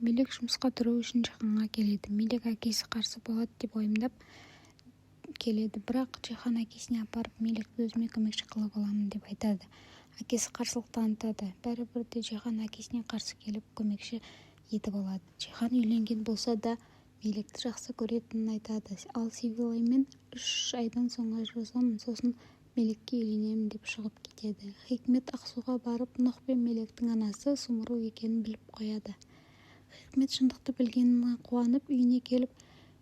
Мелек жұмысқа тұру үшін Жиһанға келеді. Мелек әкесі қарсы болады деп уайымдап келеді. Бірақ Жиһан әкесіне апарып Мелекті өзіме көмекші қылып аламын деп айтады. Әкесі қарсылық танытады. Бәрібір де Жиһан әкесіне қарсы келіп көмекші етіп алады. Жиһан үйленген болса да Мелекті жақсы көретінін айтады. Ал Севиламен 3 айдан соң ажырасамын, сосын Мелекке үйленемін деп шығып кетеді. Хикмет Ақсуға барып Нұх пен Мелектің анасы Сумру екенін біліп қояды. Хикмет шындықты білгеніне қуанып үйіне келіп,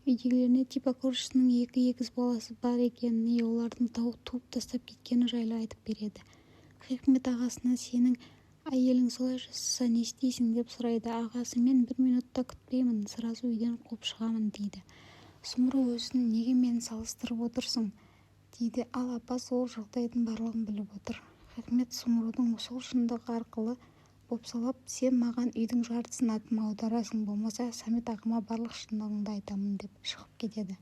үйдегілеріне Типа көршісінің 2 егіз баласы бар екенін, олардың туып тастап кеткені жайлы айтып береді. Хикмет ағасына сенің әйелің солай жасаса не істейсің деп сұрайды. Ағасы мен 1 минутта күтпеймін, сразу үйден қуып шығамын дейді. Сумру өзін неге мені салыстырып отырсың дейді. Ал апас ол жағдайдың барлығын біліп отыр. Хикмет Сумрудың сол шындығы арқылы бопсалап, сен маған үйдің жартысын атыма аударасың, болмаса Самет ағама барлық шындығыңды айтамын деп шығып кетеді.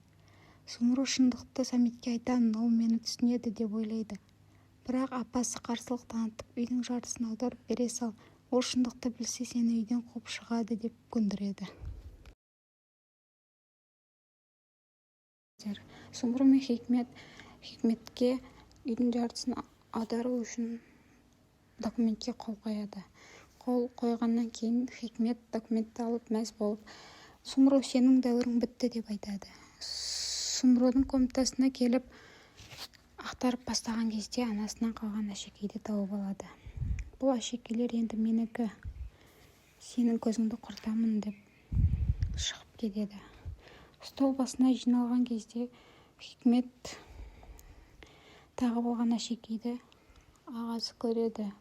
Сумру шындықты Саметке айтамын, ол мені түсінеді деп ойлайды. Бірақ апасы қарсылық танытып, үйдің жартысын аударып бере сал, ол шындықты білсе сені үйден қуып шығады деп көндіреді. Сумру мен Хикметке үйдің жартысын аудару үшін документке қол қояды. Қол қойғаннан кейін Хикмет документті алып мәз болып, Сумру сенің дәуірің бітті деп айтады. Сумрудың комнатасына келіп ақтарып бастаған кезде анасынан қалған әшекейді тауып алады. Бұл әшекейлер енді менікі, сенің көзіңді құртамын деп шығып кетеді. Стол басына жиналған кезде Хикмет тағып алған әшекейді ағасы көреді.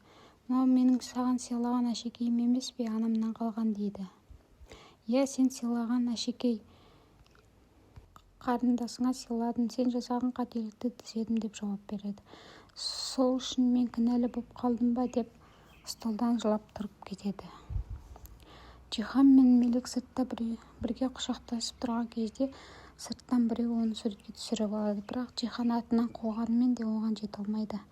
Мынау менің саған сыйлаған әшекейім емес пе, анамнан қалған дейді. Иә, сен сыйлаған әшекей, қарындасыңа сыйладым, сен жасаған қателікті түзедім деп жауап береді. Сол үшін мен кінәлі болып қалдым ба деп столдан жылап тұрып кетеді. Жиһан мен Мелек сыртта бірге құшақтасып тұрған кезде сырттан біреу оны суретке түсіріп алады. Бірақ Жиһан атынан қуғанымен де оған жете алмайды.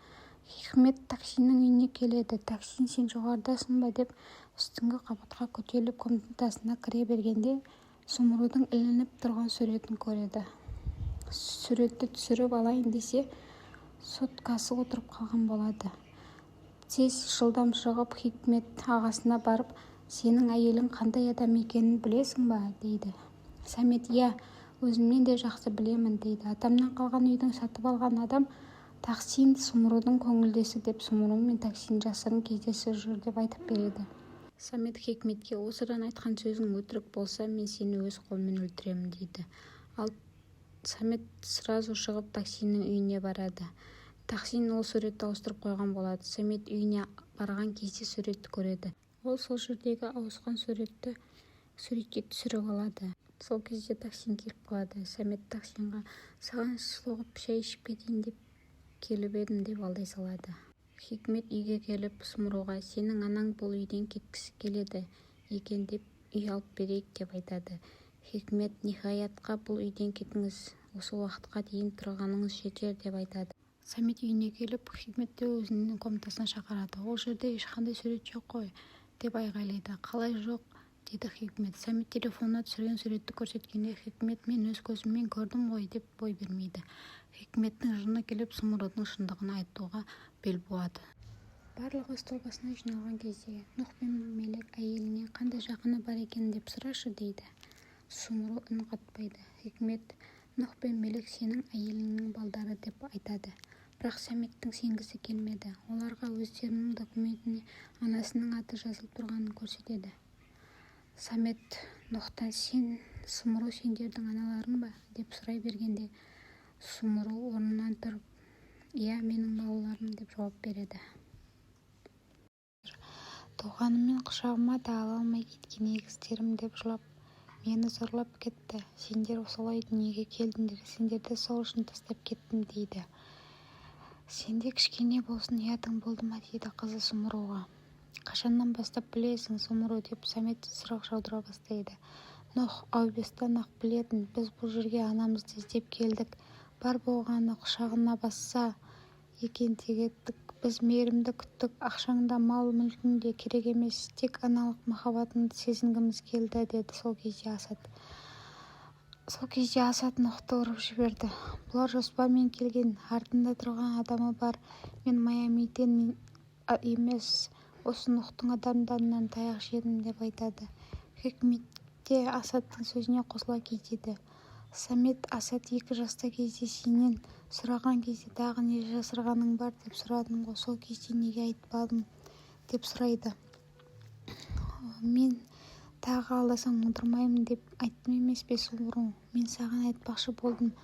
Хикмет таксинің үйіне келеді. Таксин, сен жоғарыдасың ба деп үстіңгі қабатқа көтеріліп комнатасына кіре бергенде Сумрудың ілініп тұрған суретін көреді. Суретті түсіріп алайын десе, соткасы отырып қалған болады. Тез жылдам шығып Хикмет ағасына барып, сенің әйелің қандай адам екенін білесің ба дейді. Самет, иә, өзімнен де жақсы білемін дейді. Атамнан қалған үйдің сатып алған адам Таксин, Сумрудың көңілдесі деп, Сумру мен Таксин жасырын кездесіп жүр деп айтып береді. Самет Хикметке, осыдан айтқан сөзің өтірік болса, мен сені өз қолыммен өлтіремін дейді. Ал Самет сразу шығып Таксиннің үйіне барады. Таксин ол суретті ауыстырып қойған болады. Самет үйіне барған кезде суретті көреді. Ол сол жердегі ауысқан суретке түсіріп алады. Сол кезде Таксин келіп қалады. Самет Таксинға, саған соғып шай ішіп кетейін деп келіп едім деп алдай салады. Хикмет үйге келіп Сумруға, сенің анаң бұл үйден кеткісі келеді екен деп үй алып берейік деп айтады. Хикмет, ниһаятқа бұл үйден кетіңіз, осы уақытқа дейін тұрғаныңыз жетер деп айтады. Самет үйіне келіп Хикметті өзінің комнатасына шақырады. Ол жерде ешқандай сурет жоқ қой деп айғайлайды. Қалай жоқ дейді Хикмет. Самет телефонына түсірген суретті көрсеткенде Хикмет, мен өз көзіммен көрдім ғой деп бой бермейді. Хикметтің жыны келіп Сумрудың шындығын айтуға бел буады. Барлығы стол басына жиналған кезде Нұх пен Мелек әйеліне қандай жақыны бар екенін деп сұрашы дейді. Сумру үн қатпайды. Хикмет, Нұх пен Мелек сенің әйеліңнің балдары деп айтады. Бірақ Саметтің сенгісі келмеді. Оларға өздерінің документіне анасының аты жазылып тұрғанын көрсетеді. Самет Нұхтан, сен Сумру сендердің аналарың ба деп сұрай бергенде Сумру орнынан тұрып, иә, менің балаларым деп жауап береді. Туғанымен құшағыма да ала алмай кеткен егіздерім деп жылап, мені зорлап кетті. Сендер солай дүниеге келдіңдер, сендерді сол үшін тастап кеттім дейді. Сенде кішкене болсын ұятың болды ма дейді қызы Сумруға. Қашаннан бастап білесің, Сумру деп Самет сұрақ жаудыра бастайды. Нұх, әубестан-ақ білетін, біз бұл жерге анамызды іздеп келдік. Бар болғаны құшағына басса, екен тегеттік. Біз мейірімді күттік, ақшаң да мал мүлкің де керек емес, тек аналық махаббатыңды сезінгіміз келді, деді. Сол кезде Асад Нұхты ұрып жіберді. Бұлар жоспармен келген, артында тұрған адамы бар. Мен Майамиден емес, осы Нұхтың адамдарынан таяқ жедім, деп айтады. Хикмет те Асадтың сөзіне қосыла кетеді. Самет, Асад 2 жаста кезде сенен сұраған кезде тағы не жасырғаның бар деп сұрадым ғой, сол кезде неге айтпадың деп сұрайды. Мен тағы алдасаң отырмаймын деп айттым емес пе, Сумұру? Мен саған айтпақшы болдым,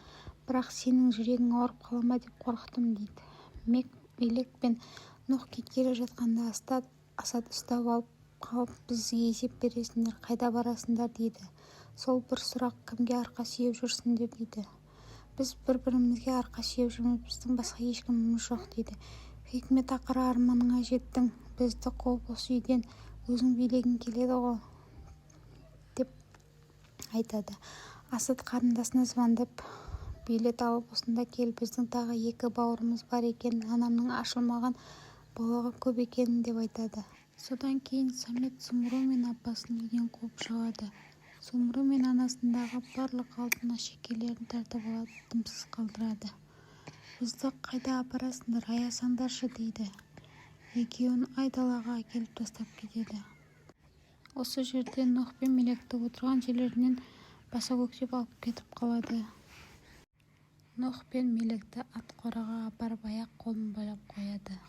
бірақ сенің жүрегің ауырып қала ма деп қорықтым, дейді. Мелек пен Нұх кеткелі жатқанда Асад ұстап алып қалып, бізге есеп бересіңдер, қайда барасыңдар, дейді. Сол бір сұрақ, кімге арқа сүйеп жүрсіңдер, дейді. Біз бір-бірімізге арқа сүйеп жүрміз, біздің басқа ешкіміміз жоқ, дейді. Хикмет, ақыры арманыңа жеттің, бізді қуып осы үйден өзің билегің келеді ғой, деп айтады. Асад қарындасына звондап билет алып осында кел, біздің тағы 2 бауырымыз бар екен, анамның ашылмаған былығы көп екен, деп айтады. Содан кейін Самет Сумұру мен апасын үйден қуып шығады. Сумұру мен анасындағы барлық алтын әшекейлерін тартып алады, дымсыз қалдырады. Бізді қайда апарасыңдар, аясаңдаршы, дейді. Екеуін айдалаға әкеліп тастап кетеді. Осы жерде Нұх пен Мелекті отырған жерлерінен баса көктеп алып кетіп қалады. Нұх пен Мелекті ат қораға апарып аяқ-қолын байлап қояды.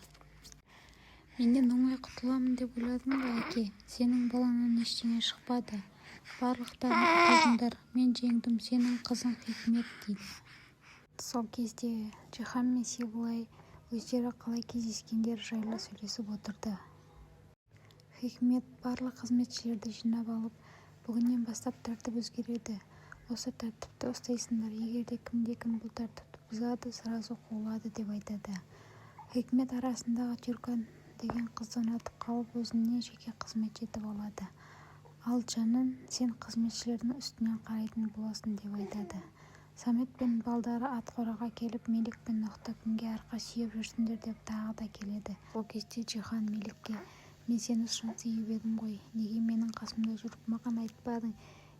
Менен оңай құтыламын деп ойладың ба, әке? Сенің балаңнан ештеңе шықпады. Барлықтарын ұтылдыңдар, мен жеңдім, сенің қызың Хикмет, дейді. Сол кезде Жихан мен Сейфулай өздері қалай кездескендері жайлы сөйлесіп отырды. Хикмет барлық қызметшілерді жинап алып, бүгіннен бастап тәртіп өзгереді. Осы тәртіпті ұстайсыңдар, егерде кімде-кім бұл тәртіпті бұзады, сразу қуылады, деп айтады. Хикмет арасындағы Тюркан деген қызды ұнатып қалып, өзіне жеке қызметші етіп алады. Ал жанын сен қызметшілердің үстінен қарайтын боласың, деп айтады. Самет пен балдары ат қораға келіп, Мелек пен Нұхты кімге арқа сүйеп жүрсіңдер деп тағы да келеді. Ол кезде Жихан Мелекке: мен сені шын сүйіп едім ғой, неге менің қасымда жүріп маған айтпадың?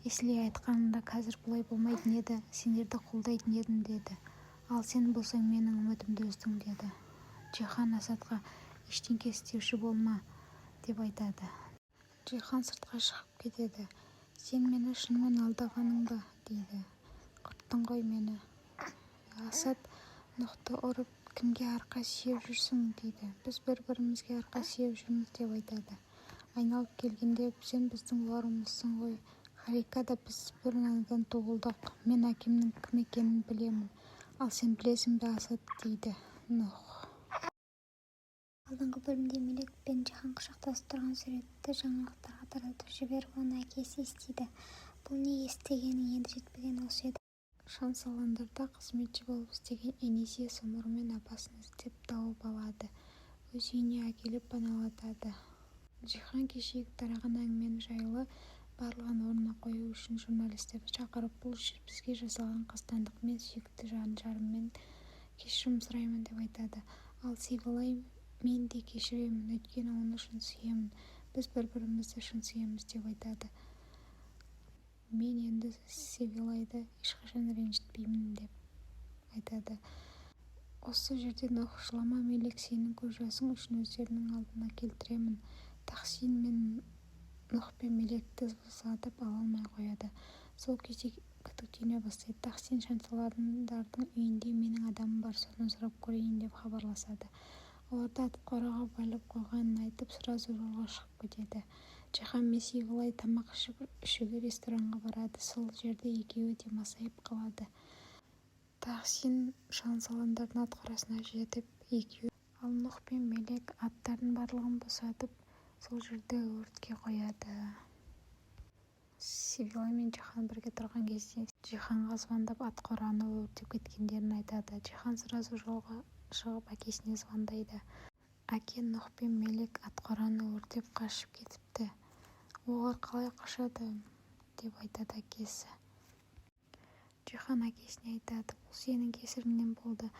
Если айтқанымда қазір бұлай болмайтын еді, сендерді қолдайтын едім, деді. Ал сен болсаң менің үмітімді үздің, деді. Жихан Асадқа: ештеңе істеуші болма, деп айтады. Жихан сыртқа шығып кетеді. Сен мені шынымен алдағаның ба, дейді. Құрттың ғой мені. Асад Нұхты ұрып, кімге арқа сүйеп жүрсің, дейді. Біз бір-бірімізге арқа сүйеп жүрміз, деп айтады. Айналып келгенде сен біздің бауырымызсың ғой. Халика да біз бір анадан туылдық. Мен әкемнің кім екенін білемін. Ал сен білесің бе, Асад, дейді Нұх. Алдыңғы бөлімде Мелек пен Жихан құшақтасып тұрған суретті жаңалықтарға таратып жіберіп, оны әкесі естиді. Бұл не естігені енді жетпеген осы еді. Шансаландарда қызметші болып істеген Енесе Сумұру мен апасын іздеп тауып алады. Өз үйіне әкеліп паналатады. Жихан кешегі тараған әңгімені жайлы барлығын орнына қою үшін журналистерді шақырып, бұл бізге жасалған қастандық, мен сүйікті жарыммен кешірім сұраймын, деп айтады. Ал Сейфулай: мен де кешіремін, өйткені оны шын сүйемін, біз бір-бірімізді шын сүйеміз, деп айтады. Мен енді Сейфулайды ешқашан ренжітпеймін, деп айтады. Осы жерде Нұх: жылама Мелек, сенің көз жасың үшін өздерінің алдына келтіремін. Тахсин мен Нұх пен Мелекті сатып ала алмай қояды. Сол кезде күдіктене бастайды. Тахсин шансаландардың үйінде менің адамым бар, соны сұрап көрейін, деп хабарласады. Оларды ат қораға байлап қойғанын айтып, сразу жолға шығып кетеді. Жихан мен Сейфулай тамақ ішуге ресторанға барады. Сол жерде екеуі де масайып қалады. Тахсин шансаландардың ат қорасына жетіп, екеуі ал Нұх пен Мелек аттардың барлығын босатып, сол жерде өртке қояды. Сейфулай мен Жихан бірге тұрған кезде Жиханға звондап ат қораны өртеп кеткендерін айтады. Жихан сразу жолға шығып әкесіне звондайды. Әке, Нұх пен Мелек ат қораны өртеп қашып кетіпті. Олар қалай қашады, деп айтады әкесі. Жихан әкесіне айтады: бұл сенің кесіріңнен болды.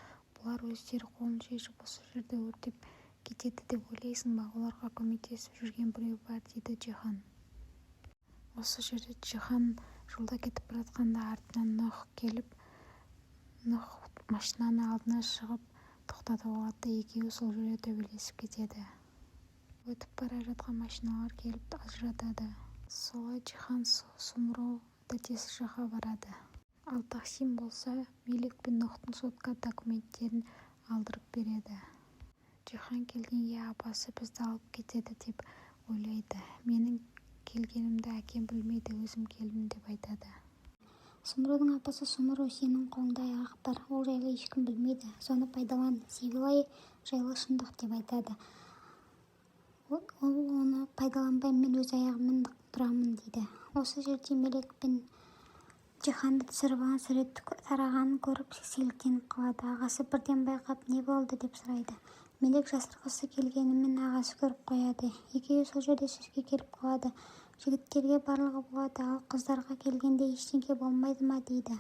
бұлар өздері қолын шешіп осы жерді өртеп кетеді деп ойлайсың ба? Оларға көмектесіп жүрген біреу бар, дейді Джихан. Осы жерде Джихан жолда кетіп бара жатқанда артынан Нұх келіп, Нұх машинаны алдына шығып тоқтатып алады. Екеуі сол жерде төбелесіп кетеді. Өтіп бара жатқан машиналар келіп ажыратады. Солай Джихан Сумру тәтесі жаққа барады. Ал Тахсин болса Мелик пен Нұхтың сотқа документтерін алдырып береді. Джихан келгенге апасы бізді алып кетеді деп ойлайды. Менің келгенімді әкем білмейді, өзім келдім деп айтады. Сумрудың апасы: Сумру, сенің қолыңда айғақ бар, ол жайлы ешкім білмейді, соны пайдалан, Севилай жайлы шындық деп айтады. Ол оны пайдаланбай, мен өз аяғыммен тұрамын дейді. Осы жерде Мелик пен Джиханды түсіріп алған суретті тарағанын көріп сескеліктеніп қалады. Ағасы бірден байқап, не болды деп сұрайды. Мелик жасырғысы келгенімен ағасы көріп қояды. Екеуі сол жерде сөзге келіп қалады. Жігіттерге барлығы болады, ал қыздарға келгенде ештеңе болмайды ма дейді.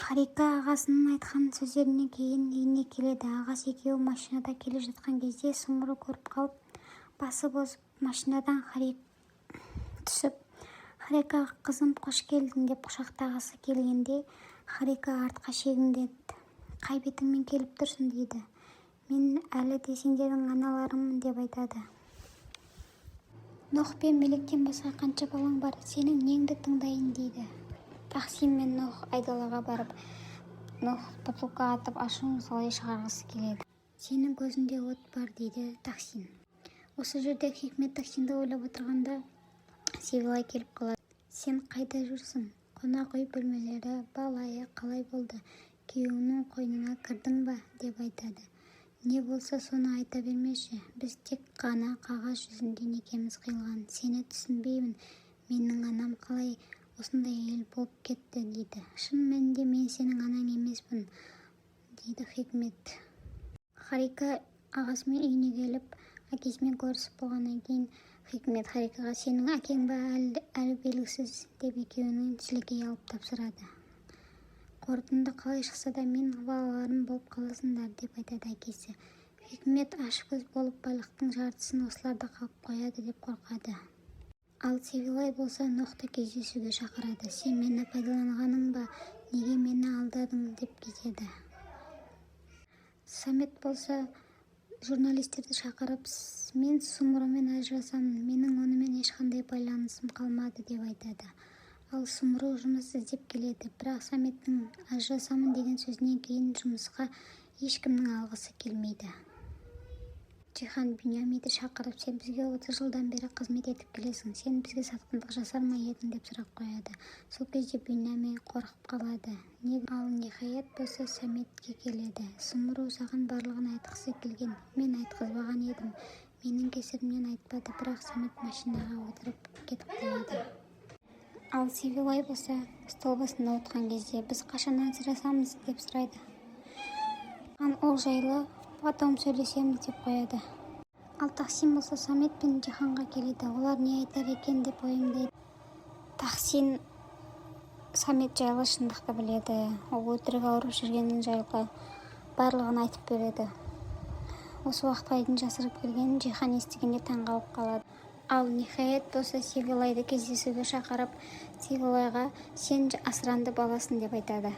Харика ағасының айтқан сөздерінен кейін үйіне келеді. Ағасы екеуі машинада келе жатқан кезде Сумру көріп қалып, басы бозып машинадан түсіп, Харика қызым қош келдің деп құшақтағысы келгенде, Харика артқа шегіндеді. Қай бетіңмен келіп тұрсың дейді. Мен әлі де сендердің аналарымын деп айтады. Нұх пен Меликтен басқа қанша балаң бар, сенің неңді тыңдайын дейді. Тахсин мен Нұх айдалаға барып, Нұх бутылка атып ашуын солай шығарғысы келеді. Сенің көзіңде от бар дейді Тахсин. Осы жерде Хикмет Тахсинді ойлап отырғанда Севилай келіп қалады. Сен қайда жүрсің? Қонақ үй бөлмелері балайы қалай болды? Күйеуіңнің қойнына кірдің ба? деп айтады. Не болса соны айта бермеші. Біз тек қана қағаз жүзінде некеміз қиылған. Сені түсінбеймін. Менің анам қалай осындай әйел болып кетті дейді. Шын мәнінде мен сенің анаң емеспін дейді Хикмет. Харика ағасымен үйіне келіп, әкесімен көрісіп болғаннан кейін Хикмет Харикаға сенің әкең ба әлі белгісіз деп екеуінің сілекей алып тапсырады. Қорытынды қалай шықса да мен балаларым болып қаласыңдар деп айтады әкесі. Хикмет ашкөз болып байлықтың жартысын осыларда қалып қояды деп қорқады. Ал Севилай болса Нұхты кездесуге шақырады. Сен мені пайдаланғаның ба, неге мені алдадың деп кетеді. Самет болса журналистерді шақырып, мен Сумрумен ажырасамын, менің онымен ешқандай байланысым қалмады деп айтады. Ал Сумру жұмыс іздеп келеді, бірақ Саметтің ажырасамын деген сөзінен кейін жұмысқа ешкімнің алғысы келмейді. Джихан Биньяминді шақырып, сен бізге 30 жылдан бері қызмет етіп келесің, сен бізге сатқындық жасар ма едің деп сұрақ қояды. Сол кезде Биньямин қорқып қалады. Ал Нихаят болса Саметке келеді. Сумру саған барлығын айтқысы келген, мен айтқызбаған едім, менің кесірімнен айтпады, бірақ Самет машинаға отырып кетіп қалады. Ал Севилай болса стол басында отырған кезде, біз қашан ажырасамыз деп сұрайды. Ол жайлы потом сөйлесеміз деп қояды. Ал Тахсин болса Самет пен Джиханға келеді. Олар не айтар екен деп ойындайды. Тахсин Самет жайлы шындықты біледі. Ол өтірік ауырып жүргенін жайлы барлығын айтып береді. Осы уақытқа дейін жасырып келгенін Джихан естігенде таңғалып қалады. Ал Нихаят болса Севилайды кездесуге шақырып, Севилайға сен асыранды баласың деп айтады.